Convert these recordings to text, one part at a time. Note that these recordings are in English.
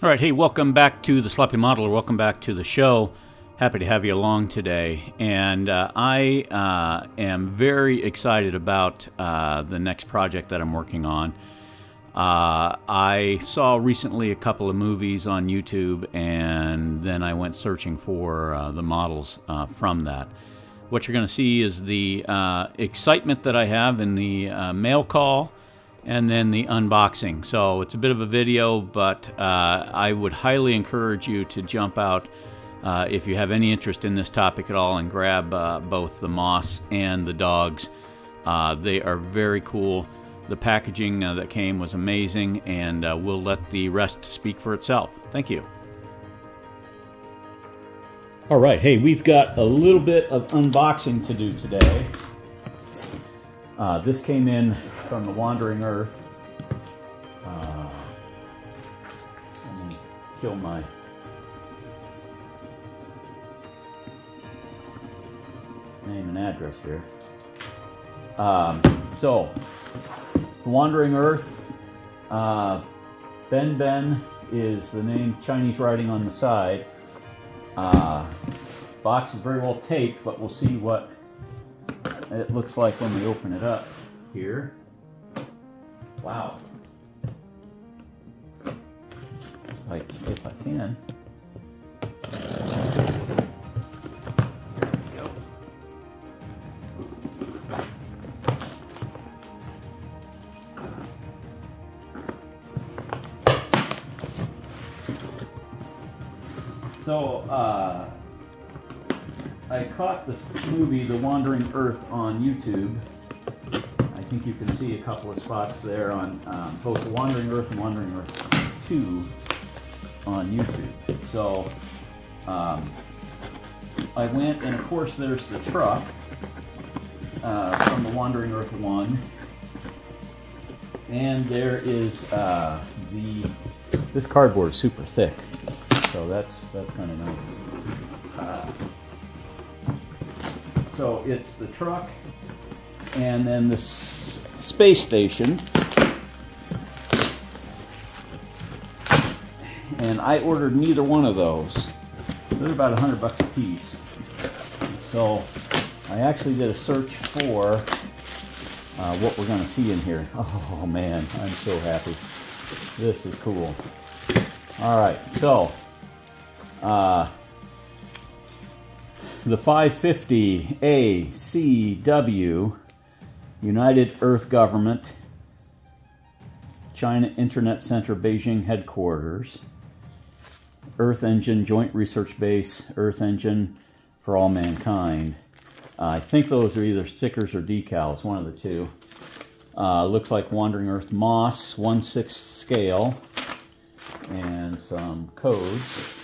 All right, hey, welcome back to the Sloppy Modeler. Welcome back to the show. Happy to have you along today. And I am very excited about the next project that I'm working on. I saw recently a couple of movies on YouTube, and then I went searching for the models from that. What you're going to see is the excitement that I have in the mail call, and then the unboxing. So it's a bit of a video, but I would highly encourage you to jump out if you have any interest in this topic at all and grab both the moss and the dogs. They are very cool. The packaging that came was amazing, and we'll let the rest speak for itself. Thank you. All right, hey, we've got a little bit of unboxing to do today. This came in from the Wandering Earth. Let me kill my name and address here. So, the Wandering Earth. Ben Ben is the name, Chinese writing on the side. Box is very well taped, but we'll see what it looks like when we open it up here. Wow. If I can. There we go. So, I caught the movie The Wandering Earth on YouTube. I think you can see a couple of spots there on both The Wandering Earth and Wandering Earth 2 on YouTube. So I went, and of course there's the truck from The Wandering Earth 1. And there is this cardboard is super thick, so that's kind of nice. So it's the truck, and then the space station. And I ordered neither one of those. They're about $100 a piece. So I actually did a search for what we're going to see in here. Oh man, I'm so happy. This is cool. All right, so the 550 ACW, United Earth Government, China Internet Center, Beijing headquarters, Earth Engine Joint Research Base, Earth Engine for All Mankind. I think those are either stickers or decals, one of the two. Looks like Wandering Earth moss, 1/6 scale, and some codes.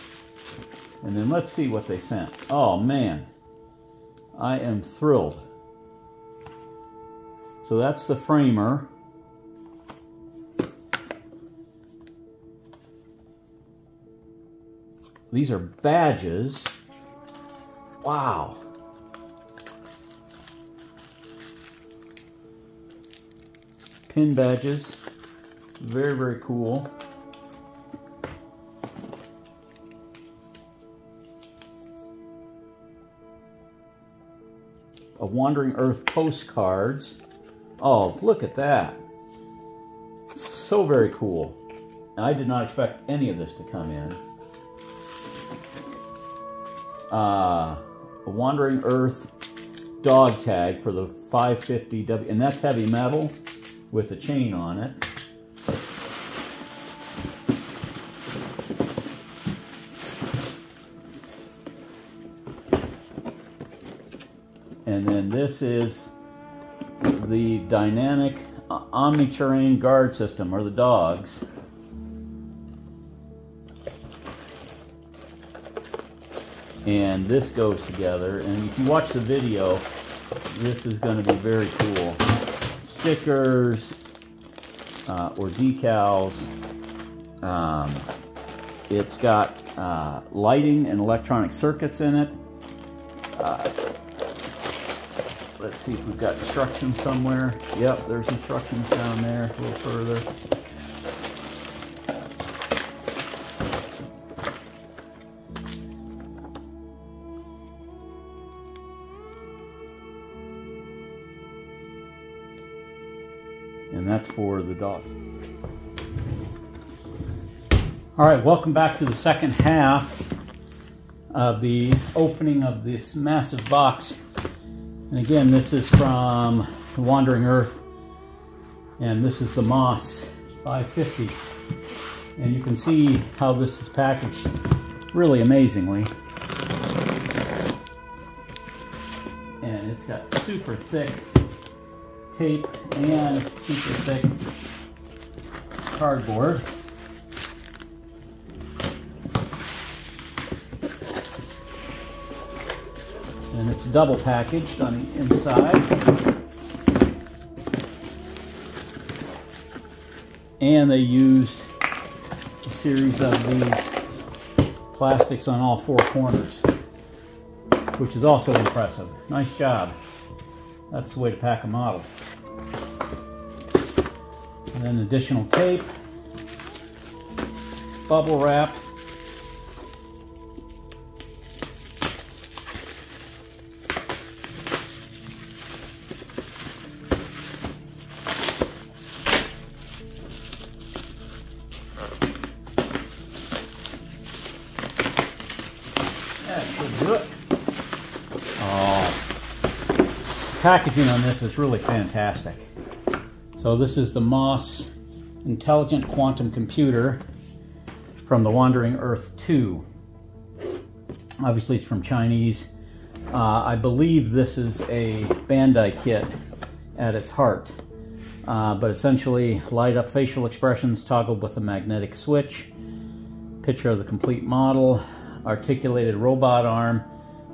And then let's see what they sent. Oh man, I am thrilled. So that's the framer. These are badges. Wow. Pin badges. Very, very cool. A Wandering Earth postcards. Oh, look at that. So very cool. I did not expect any of this to come in. A Wandering Earth dog tag for the 550W, and that's heavy metal with a chain on it. And then this is the dynamic Omniterrain guard system, or the dogs. And this goes together, and if you watch the video, this is going to be very cool. Stickers or decals. It's got lighting and electronic circuits in it. Let's see if we've got instructions somewhere. Yep, there's instructions down there a little further. and that's for the dog. All right, welcome back to the second half of the opening of this massive box. And again, this is from The Wandering Earth, and this is the Moss 550. And you can see how this is packaged really amazingly. And it's got super thick tape and super thick cardboard. And it's double packaged on the inside. And they used a series of these plastics on all four corners, which is also impressive. Nice job. That's the way to pack a model. And then additional tape, bubble wrap, packaging on this is really fantastic. So this is the Moss Intelligent Quantum Computer from The Wandering Earth 2. Obviously it's from Chinese. I believe this is a Bandai kit at its heart. But essentially light up facial expressions toggled with a magnetic switch. Picture of the complete model. Articulated robot arm.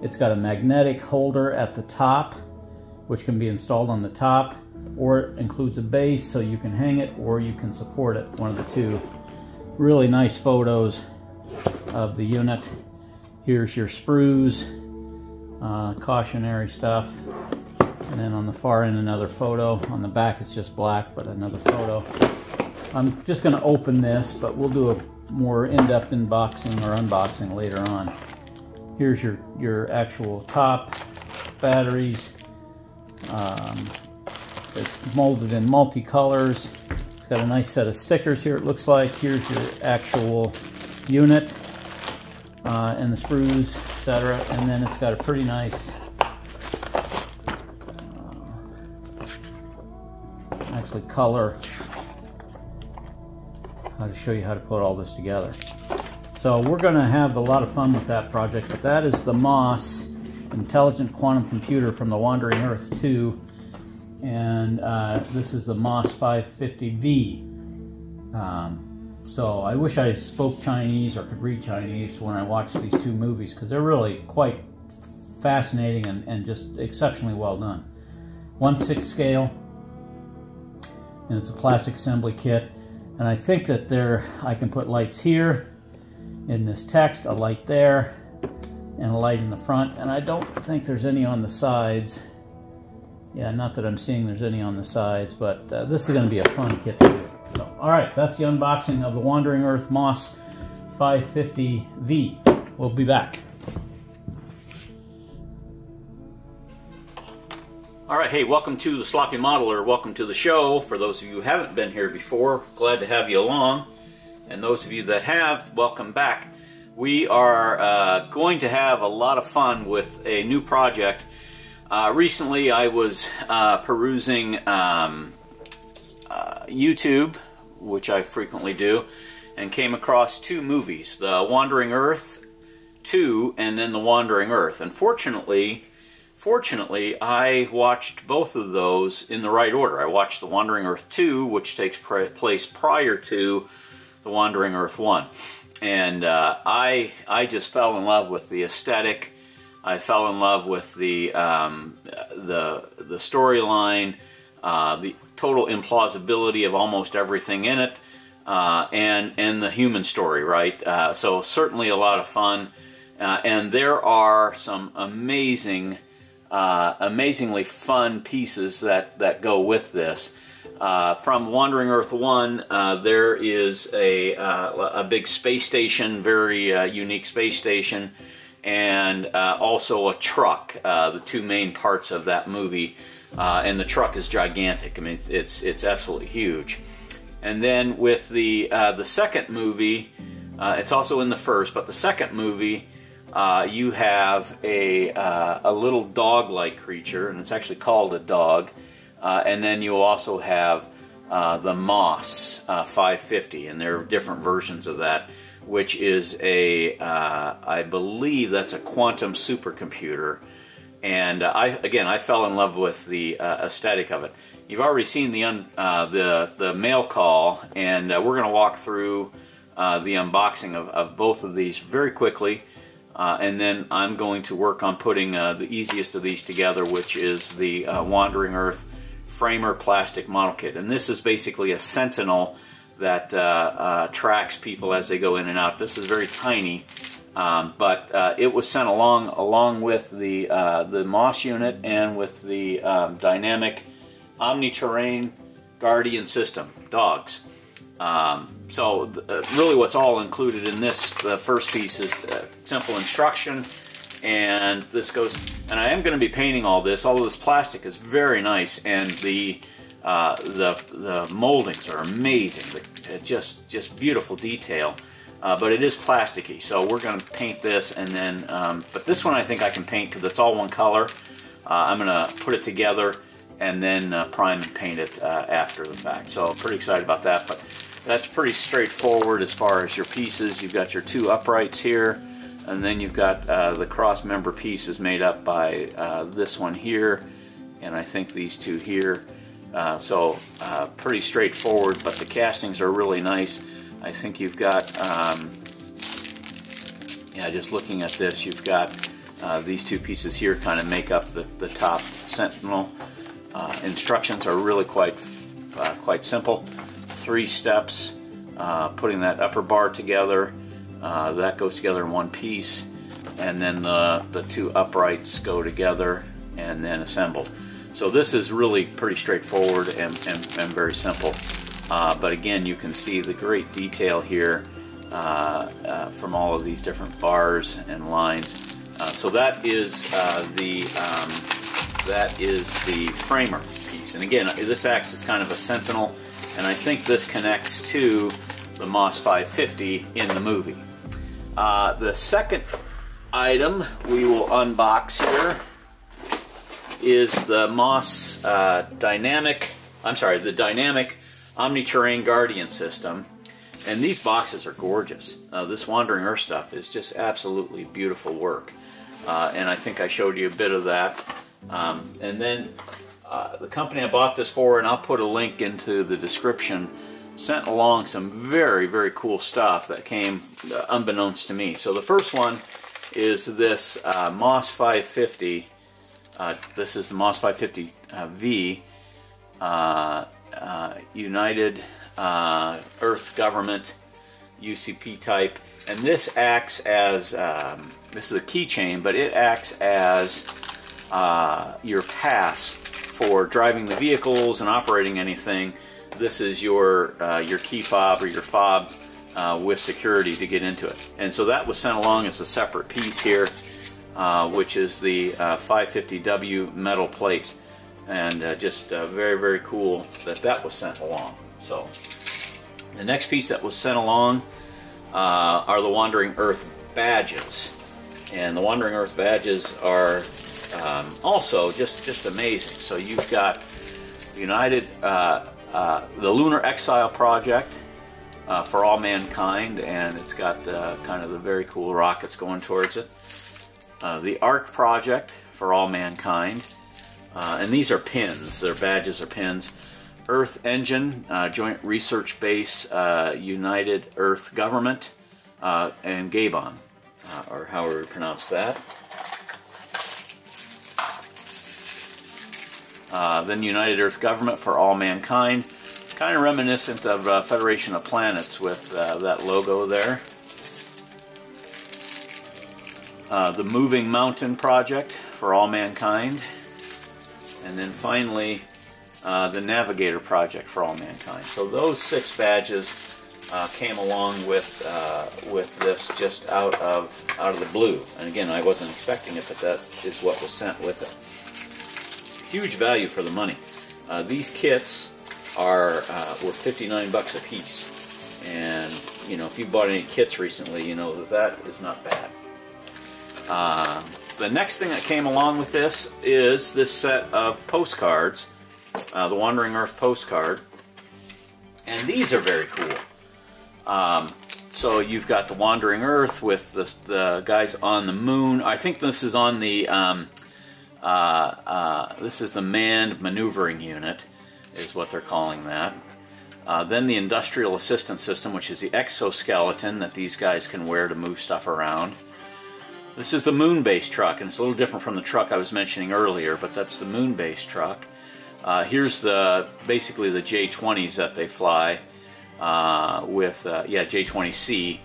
It's got a magnetic holder at the top, which can be installed on the top, or it includes a base so you can hang it or you can support it, one of the two. Really nice photos of the unit. Here's your sprues, cautionary stuff, and then on the far end another photo. On the back it's just black, but another photo. I'm just going to open this, but we'll do a more in-depth unboxing or unboxing later on. Here's your actual top, batteries. It's molded in multicolors. It's got a nice set of stickers here, it looks like. Here's your actual unit and the sprues, etc. And then it's got a pretty nice, actually color, how to show you how to put all this together. So we're going to have a lot of fun with that project, but that is the Moss Intelligent Quantum Computer from The Wandering Earth 2, and this is the Moss 550V. So I wish I spoke Chinese or could read Chinese when I watched these two movies, because they're really quite fascinating and just exceptionally well done. 1/6 scale, and it's a plastic assembly kit. And I think that I can put lights here in this text, a light there, and a light in the front, and I don't think there's any on the sides. Yeah, not that I'm seeing there's any on the sides, but this is going to be a fun kit to do. So, alright, that's the unboxing of the Wandering Earth Moss 550V. We'll be back. Alright, hey, welcome to the Sloppy Modeler. Welcome to the show. For those of you who haven't been here before, glad to have you along. And those of you that have, welcome back. We are going to have a lot of fun with a new project. Recently I was perusing YouTube, which I frequently do, and came across two movies, The Wandering Earth 2 and then The Wandering Earth. And fortunately, I watched both of those in the right order. I watched The Wandering Earth 2, which takes place prior to The Wandering Earth 1. And I just fell in love with the aesthetic. I fell in love with the storyline, the total implausibility of almost everything in it, and the human story, right? So certainly a lot of fun, and there are some amazingly fun pieces that go with this. From Wandering Earth 1, there is a big space station, very unique space station, and also a truck. The two main parts of that movie and the truck is gigantic. I mean, it's absolutely huge. And then with the second movie, it's also in the first, but the second movie, you have a little dog-like creature, and it's actually called a dog. And then you also have the Moss 550, and there are different versions of that, which is I believe that's a quantum supercomputer. And I fell in love with the aesthetic of it. You've already seen the mail call, and we're going to walk through the unboxing of both of these very quickly. And then I'm going to work on putting the easiest of these together, which is the Wandering Earth Framer Plastic Model Kit. And this is basically a sentinel that tracks people as they go in and out. This is very tiny, but it was sent along with the Moss unit and with the dynamic Omniterrain Guardian System dogs. So really what's all included in this, the first piece, is simple instruction, and this goes, and I am going to be painting all this. All of this plastic is very nice, and the moldings are amazing. Just beautiful detail, but it is plasticky, so we're going to paint this, and then but this one I think I can paint because it's all one color. I'm going to put it together and then prime and paint it after the fact. So I'm pretty excited about that, but that's pretty straightforward as far as your pieces. You've got your two uprights here, and then you've got the cross member pieces made up by this one here, and I think these two here. So pretty straightforward, but the castings are really nice. I think you've got, yeah, just looking at this, you've got these two pieces here kind of make up the top sentinel. Instructions are really quite simple. 3 steps, putting that upper bar together, that goes together in one piece, and then the two uprights go together and then assembled. So this is really pretty straightforward and very simple. But again, you can see the great detail here from all of these different bars and lines. So that is the framer piece. And again, this acts as kind of a sentinel, and I think this connects to the Moss 550 in the movie. The second item we will unbox here is the Moss dynamic Omniterrain Guardian System. And these boxes are gorgeous. This Wandering Earth stuff is just absolutely beautiful work. And I think I showed you a bit of that. And then the company I bought this for, and I'll put a link into the description, sent along some very, very cool stuff that came unbeknownst to me. So the first one is this Moss 550. This is the Moss 550 V, United Earth Government UCP type. And this acts as, this is a keychain, but it acts as your pass for driving the vehicles and operating anything. This is your key fob or your fob with security to get into it. And so that was sent along as a separate piece here, which is the 550W metal plate. And just very, very cool that was sent along. So the next piece that was sent along are the Wandering Earth badges. And the Wandering Earth badges are also just amazing. So you've got United, the Lunar Exile Project for all mankind, and it's got kind of the very cool rockets going towards it. The Ark Project for all mankind, and these are pins. Their badges are pins. Earth Engine, Joint Research Base, United Earth Government, and Gabon, or however you pronounce that. Then United Earth Government for all mankind. Kind of reminiscent of Federation of Planets with that logo there. The Moving Mountain Project for all mankind. And then finally, the Navigator Project for all mankind. So those 6 badges came along with this just out of the blue. And again, I wasn't expecting it, but that is what was sent with it. huge value for the money. These kits were 59 bucks a piece, and you know, if you bought any kits recently, you know that is not bad. The next thing that came along with this is this set of postcards, the Wandering Earth postcard, and these are very cool. So you've got the Wandering Earth with the guys on the moon. I think this is on the this is the manned maneuvering unit, is what they're calling that. Then the Industrial Assistance System, which is the exoskeleton that these guys can wear to move stuff around. This is the moon-based truck, and it's a little different from the truck I was mentioning earlier, but that's the moon-based truck. Here's basically the J-20s that they fly with, J-20C.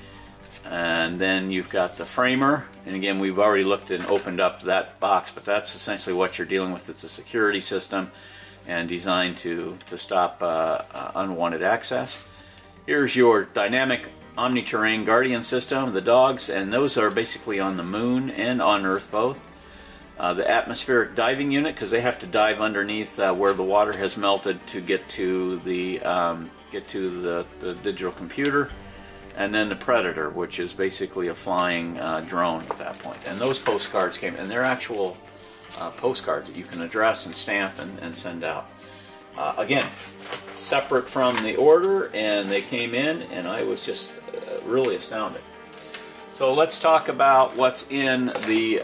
And then you've got the framer, and again, we've already looked and opened up that box, but that's essentially what you're dealing with. It's a security system and designed to stop unwanted access. Here's your dynamic Omniterrain Guardian system, the dogs, and those are basically on the moon and on Earth both. The atmospheric diving unit, because they have to dive underneath where the water has melted to get to the digital computer. And then the Predator, which is basically a flying drone at that point. And those postcards came, and they're actual postcards that you can address and stamp and send out. Again, separate from the order, and they came in, and I was just really astounded. So let's talk about what's in the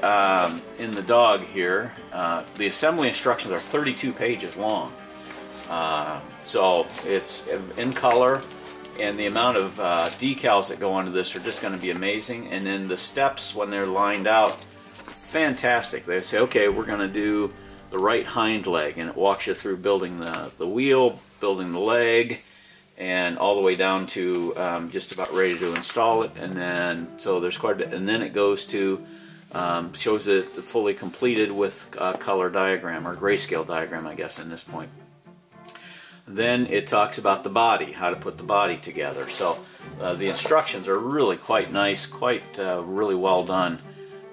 dog here. The assembly instructions are 32 pages long. So it's in color, and the amount of decals that go onto this are just going to be amazing. And then the steps, when they're lined out, fantastic. They say, okay, we're going to do the right hind leg, and it walks you through building the wheel, building the leg, and all the way down to just about ready to install it. And then, so there's quite a bit, and then it goes to shows it fully completed with color diagram, or grayscale diagram, I guess, in this point. Then it talks about the body, how to put the body together. So the instructions are really quite nice, really well done.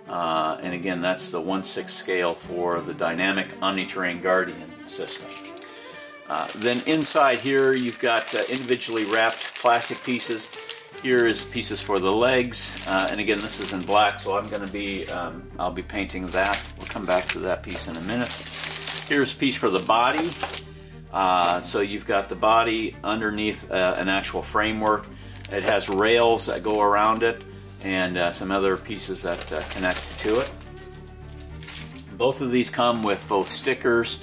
And again, that's the 1/6 scale for the dynamic Omniterrain Guardian system. Then inside here, you've got individually wrapped plastic pieces. Here is pieces for the legs, and again, this is in black, so I'm going to be, I'll be painting that. We'll come back to that piece in a minute. Here's a piece for the body. So you've got the body underneath an actual framework. It has rails that go around it, and some other pieces that connect to it. Both of these come with both stickers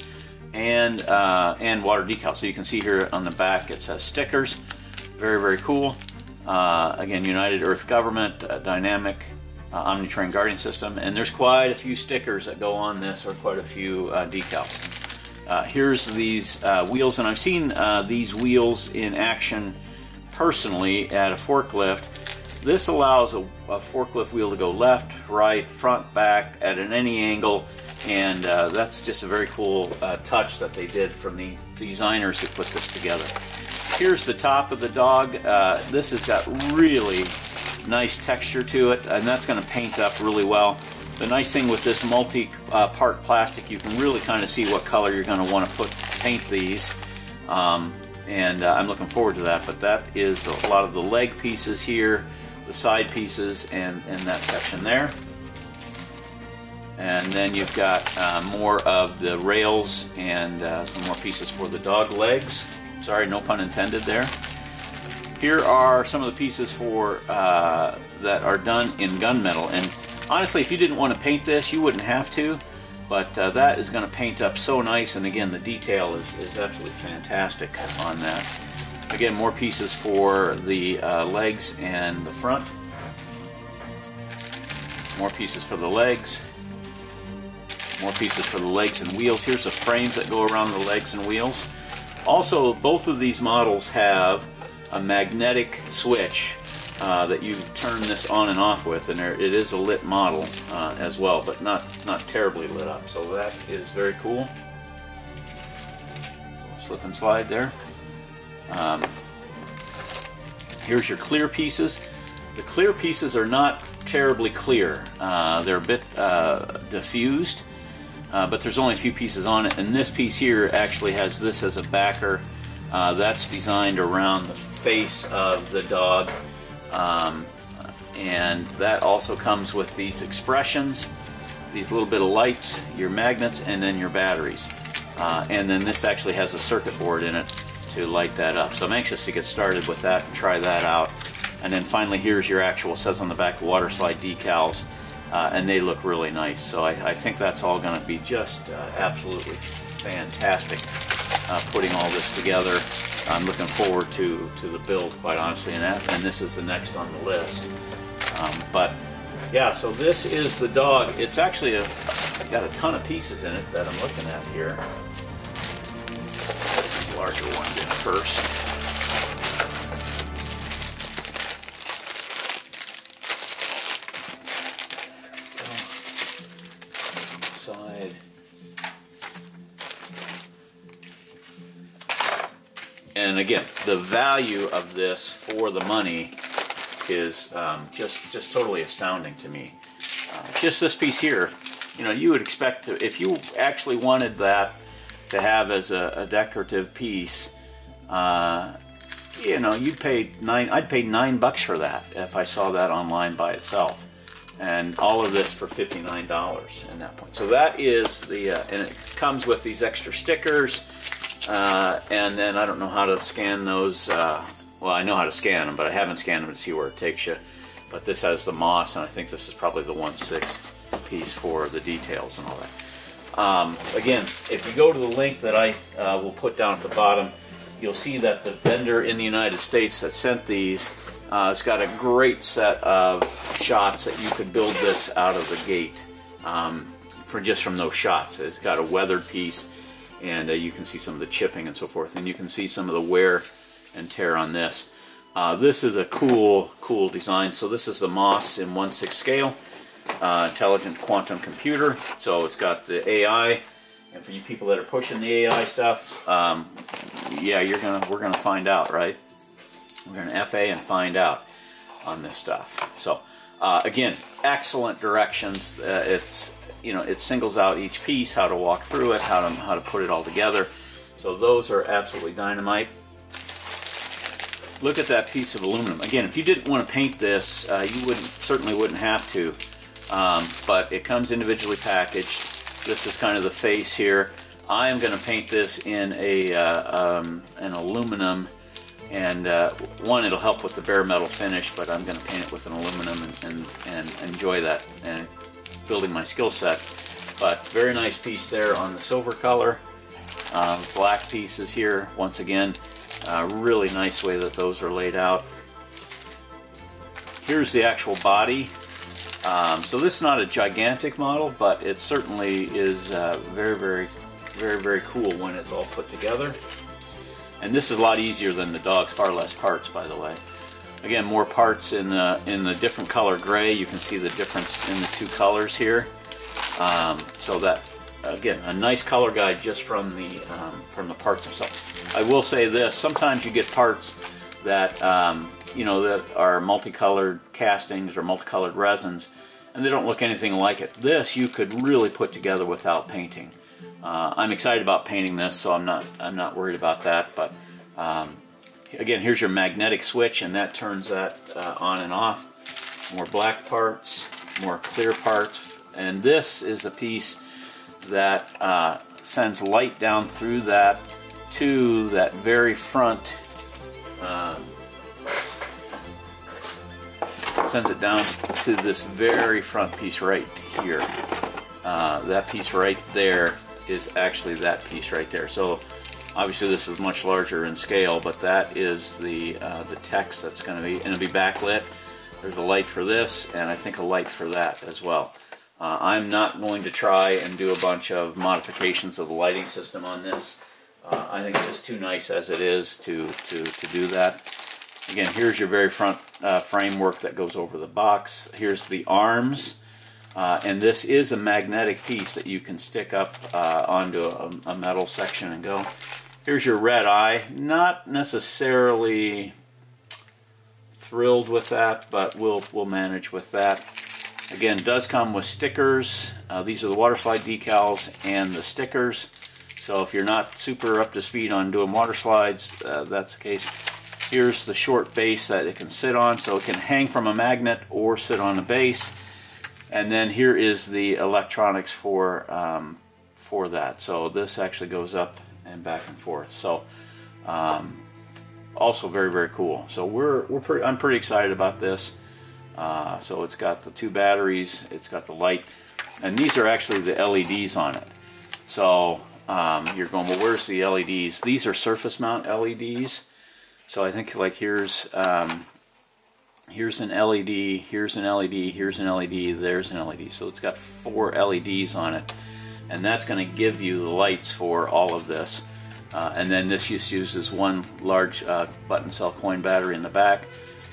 and water decals. So you can see here on the back it says stickers. Very, very cool. Again, United Earth Government, dynamic Omniterrain Guardian system, and there's quite a few stickers that go on this, or quite a few decals. Here's these wheels, and I've seen these wheels in action personally at a forklift. This allows a forklift wheel to go left, right, front, back, at any angle, and that's just a very cool touch that they did from the designers who put this together. Here's the top of the dog. This has got really nice texture to it, and that's going to paint up really well. The nice thing with this multi-part plastic, you can really kind of see what color you're going to want to paint these, and I'm looking forward to that. But that is a lot of the leg pieces here, the side pieces, and that section there. And then you've got more of the rails and some more pieces for the dog legs. Sorry, no pun intended there. Here are some of the pieces for that are done in gunmetal, and honestly, if you didn't want to paint this, you wouldn't have to, but that is going to paint up so nice, and again, the detail is absolutely fantastic on that. Again, more pieces for the legs and the front. More pieces for the legs. More pieces for the legs and wheels. Here's the frames that go around the legs and wheels. Also, both of these models have a magnetic switch that you turn this on and off with, and it is a lit model as well, but not terribly lit up. So that is very cool. Slip and slide there. Here's your clear pieces. The clear pieces are not terribly clear. They're a bit diffused. but there's only a few pieces on it, and this piece here actually has this as a backer. That's designed around the face of the dog, and that also comes with these expressions, these little bit of lights, your magnets, and then your batteries. And then this actually has a circuit board in it to light that up. So I'm anxious to get started with that and try that out. And then finally, here's your actual, says on the back, water slide decals, and they look really nice. So I think that's all going to be just absolutely fantastic, putting all this together. I'm looking forward to the build, quite honestly, and this is the next on the list. But yeah, so this is the dog. It's actually got a ton of pieces in it that I'm looking at here. Put these larger ones in first. Side. And again, the value of this for the money is just totally astounding to me. Just this piece here, you know, you would expect to, if you actually wanted that to have as a decorative piece, you know, I'd pay $9 for that if I saw that online by itself, and all of this for $59 at that point. So that is the, and it comes with these extra stickers, and then I don't know how to scan those. Well, I know how to scan them, but I haven't scanned them to see where it takes you. But this has the moss, and I think this is probably the 1/6 piece for the details and all that. Again, if you go to the link that I will put down at the bottom, you'll see that the vendor in the United States that sent these has got a great set of shots that you could build this out of the gate from those shots. It's got a weathered piece, and you can see some of the chipping and so forth, and you can see some of the wear and tear on this. This is a cool design. So this is the Moss in 1/6 scale, intelligent quantum computer. So it's got the AI, and for you people that are pushing the AI stuff, yeah, we're gonna find out, right? We're gonna FA and find out on this stuff. So again, excellent directions. It's, you know, it singles out each piece, how to walk through it, how to put it all together. So those are absolutely dynamite. Look at that piece of aluminum. Again, if you didn't want to paint this, you certainly wouldn't have to, but it comes individually packaged. This is kind of the face here. I am going to paint this in an aluminum, and one, it'll help with the bare metal finish, but I'm going to paint it with an aluminum and enjoy that and building my skill set. But very nice piece there on the silver color. Black pieces here, once again. Really nice way that those are laid out. Here's the actual body. So this is not a gigantic model, but it certainly is very cool when it's all put together. And this is a lot easier than the dog's, far less parts, by the way. Again, more parts in the different color gray. You can see the difference in the two colors here. So that, again, a nice color guide just from the parts themselves. I will say this: sometimes you get parts that you know, that are multicolored castings or multicolored resins, and they don't look anything like it. This you could really put together without painting. I'm excited about painting this, so I'm not worried about that. But again, here's your magnetic switch, and that turns that on and off. More black parts, more clear parts, and this is a piece that sends light down through that to that very front. Sends it down to this very front piece right here. That piece right there is actually that piece right there. So obviously this is much larger in scale, but that is the text that's going to be, and it'll be backlit. There's a light for this, and I think a light for that as well. I'm not going to try and do a bunch of modifications of the lighting system on this. I think it's just too nice as it is to do that. Again, here's your very front framework that goes over the box. Here's the arms, and this is a magnetic piece that you can stick up onto a metal section and go. Here's your red eye. Not necessarily thrilled with that, but we'll manage with that. Again, does come with stickers. These are the water slide decals and the stickers. So if you're not super up to speed on doing water slides, that's the case. Here's the short base that it can sit on, so it can hang from a magnet or sit on a base. And then here is the electronics for that. So this actually goes up and back and forth. So also very, very cool. So I'm pretty excited about this. So it's got the 2 batteries, it's got the light, and these are actually the LEDs on it. So you're going, well, where's the LEDs? These are surface mount LEDs. So I think like here's an LED, here's an LED, here's an LED, there's an LED. So it's got 4 LEDs on it, and that's going to give you the lights for all of this. And then this just uses one large button cell coin battery in the back.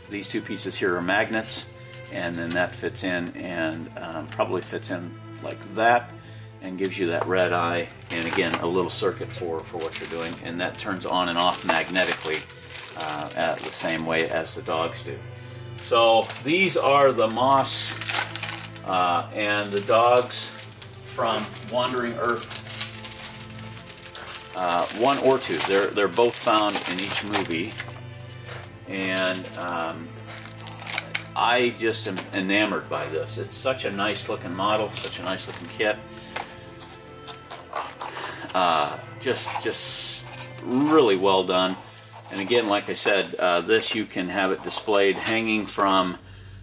These 2 pieces here are magnets, and then that fits in and probably fits in like that and gives you that red eye, and again a little circuit for what you're doing, and that turns on and off magnetically the same way as the dogs do. So these are the moss and the dogs from Wandering Earth 1 or 2. They're both found in each movie, and I just am enamored by this. It's such a nice looking model, such a nice looking kit. Just really well done. And again, like I said, this you can have it displayed hanging from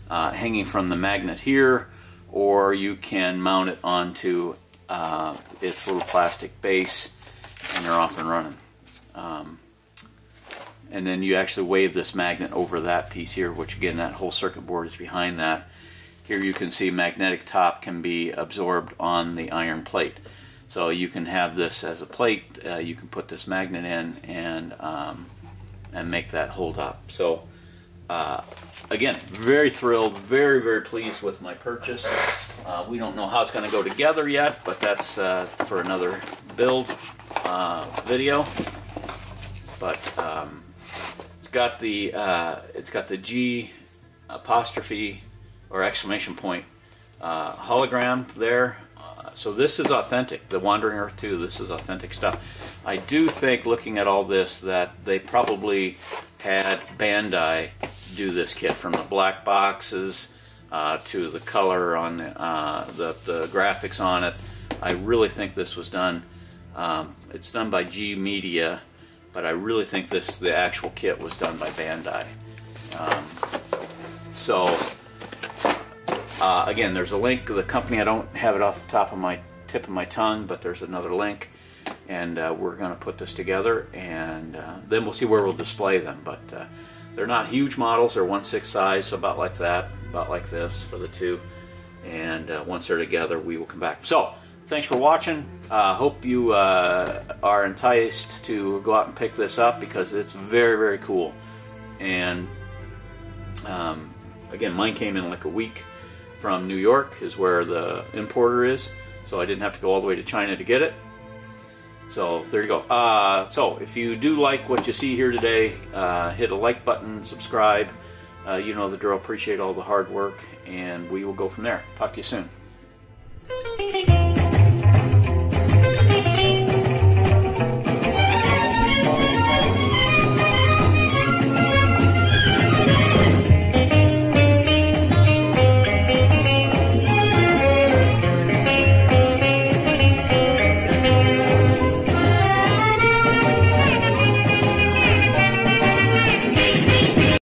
the magnet here, or you can mount it onto its little plastic base, and they're off and running. And then you actually wave this magnet over that piece here, which again, that whole circuit board is behind that. Here you can see magnetic top can be absorbed on the iron plate. So you can have this as a plate, you can put this magnet in and make that hold up. So again, very thrilled, very, very pleased with my purchase. We don't know how it's going to go together yet, but that's for another build video. But it's got the G apostrophe or exclamation point hologram there. So this is authentic. The Wandering Earth 2, this is authentic stuff. I do think, looking at all this, that they probably had Bandai do this kit, from the black boxes to the color on the graphics on it. I really think this was done. It's done by G Media, but I really think the actual kit was done by Bandai. Again, there's a link to the company. I don't have it off the tip of my tongue, but there's another link, and we're going to put this together, and then we'll see where we'll display them. But they're not huge models. They're 1/6 size, so about like that, about like this for the 2. And once they're together, we will come back. So thanks for watching. Hope you are enticed to go out and pick this up, because it's very, very cool. And again, mine came in like a week from New York, is where the importer is, so I didn't have to go all the way to China to get it. So there you go. So if you do like what you see here today, hit a like button, subscribe. You know the drill. Appreciate all the hard work, and we will go from there. Talk to you soon.